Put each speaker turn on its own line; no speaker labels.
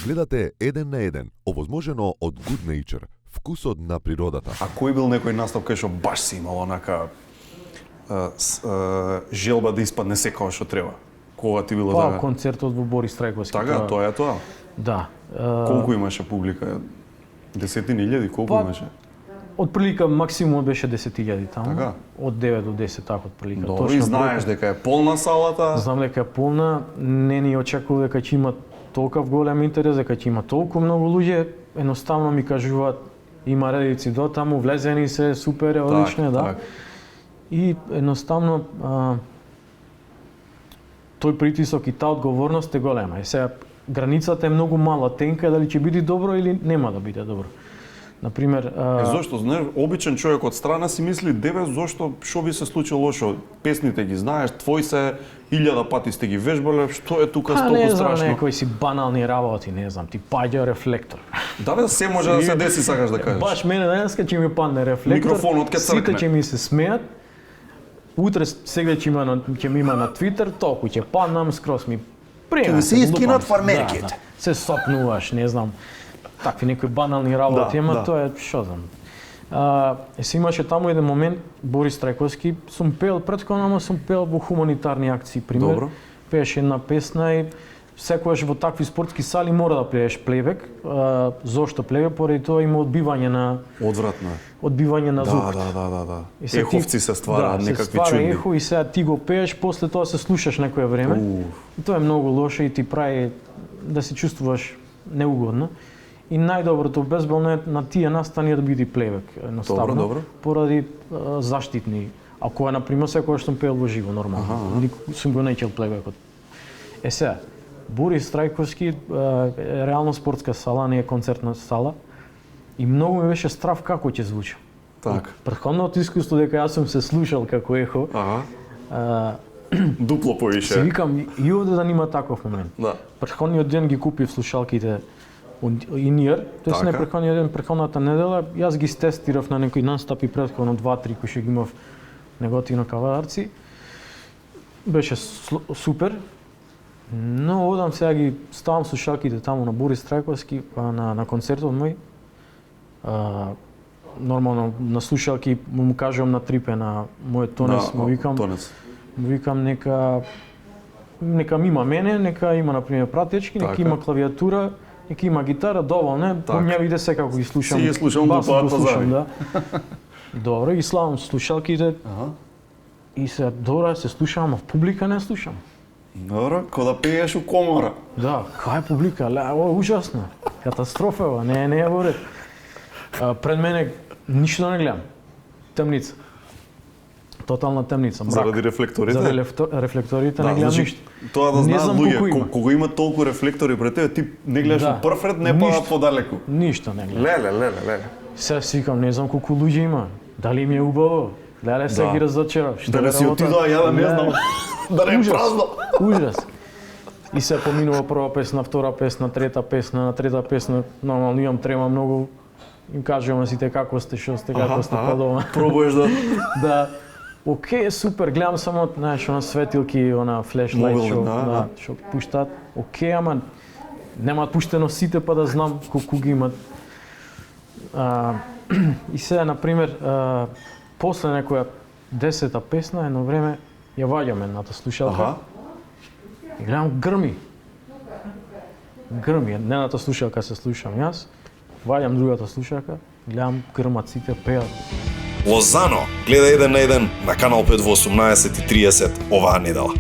Гледате еден на еден, овозможено од Good Nature, вкусот на природата.
А кој бил некој настап кај што баш си имал онака желба да испадне секако што треба? Кога ти било така?
Концертот во Борис Трајковски.
Така, тоа е тоа.
Да.
Колку имаше публика? Десетини илјади, колку имаше?
Од прилика максимум беше 10.000 таму.
Така?
Од 9 до 10 така од прилика.
Добро, и знаеш дека е полна салата.
Знам дека е полна, не ни очекував дека ќе има толков голем интерес, дека ќе има толку многу луѓе. Едноставно ми кажуваат има редици до таму, влезени се, супер, одлично, да.
Так.
И едноставно тој притисок и таа одговорност е голема. И сега границата е многу мала, тенка, дали ќе биде добро или нема да биде добро. Например,
Зошто, знаеш, обичен човек од страна си мисли, дебе, зошто, што би се случило лошо? Песните ги знаеш, твои се 1000 пати сте ги вежбале, што е тука толку страшно?
некои си банални работи, не знам, ти паѓа рефлектор.
Да бе, се може да се деси, сакаш да кажеш.
Баш мене денеска ќе ми падне рефлектор.
Микрофонот ќе цркне.
Сите ќе ми се смеат. Утре сега ќе ми има на Твитер, толку ќе паднам, скроз ми приема.
Ќе ми се искинат фармерките.
Да. Се сопнуваш, не знам. Такви некои банални работи, ама тоа е што знам. Се имаше таму еден момент, Борис Трајковски, сум пеел претходно, ама сум пеел во хуманитарни акции, пример.
Добро.
Пееше една песна и секогаш во такви спортски сали мора да пееш плейбек. Зошто плейбек? Поради тоа има одбивање на
Одвратно е.
звук.
Да. Еховци се ствараат, некакви
се ствара
чудни.
ехо и сега ти го пееш, после тоа се слушаш некое време. И тоа е многу лошо и ти прави да се чувствуваш неугодно. И најдоброто безболно е на тие настани да биде плейбек, едноставно.
Добро.
Поради заштитни. Ако е, например, секогаш сум пеел во живо, нормално. Сум го најчел плейбекот. Сега, Борис Трајковски е реално спортска сала, не е концертна сала. И многу ми беше страв како ќе звучи.
Так.
Претходното искуство дека јас сум се слушал како ехо,
Дупло повише.
си викам и овде да нема таков момент.
Да.
Претходниот ден ги купив слушалките in-ear, тоест не
Така.
претходниот ден, претходната недела, јас ги тестирав на некои настапи претходно 2-3 кои што ги имав неготино кавадарци. Беше супер. Но одам сега ги ставам слушалките таму на Борис Трајковски, на концертот мој. Нормално на слушалки му кажувам на трипе на мојот тонес, му викам нека ми има мене, нека има например пратечки, нека има клавиатура, нека има гитара, доволно е, помњавите секако ги слушам.
Си ги слушам
бас
до
го слушам,
да.
Добро, ги славам слушалките. И се добро се слушам, ама в публика не слушам.
Добро, ко да пееш у комора.
Да, кај е публика? Ова е ужасно. Катастрофа, ова, не е во ред. Пред мене ништо не гледам. Темница. Тотална темница, мрак.
Заради рефлекторите?
Заради рефлекторите не гледам ништо.
Тоа да
Не
знаат
знам колку
луѓе,
има.
кога има толку рефлектори пред тебе, ти не гледаш
Да.
во прв ред, не па
Ништо.
подалеку.
Ништо не гледам.
Леле.
Сега си викам, не знам колку луѓе има. Дали ми е убаво? Леле, се ги разочарав. Што
Дали
е
си
работа?
отидоа, ја да не знам. Да не е
Ужас.
празно.
Ужас. И се поминува прва песна, втора песна, трета песна, на трета песна, нормално имам трема многу. Им кажувам на сите како сте, што сте, како сте па дома.
Пробуваш да...
Да. Океј, супер, гледам само, знаеш, она светилки, она флешлайт
Мобилни,
што,
да.
што пуштаат. Океј, ама немаат пуштено сите па да знам колку ги имат. И сега, например, после некоја 10-та песна, едно време, ја ваѓам едната слушалка и гледам грми. Едната слушалка се слушам јас, ваѓам другата слушалка, гледам грмат сите пеат.
Лозано гледа еден на еден на Канал 5 во 18:30 оваа недела.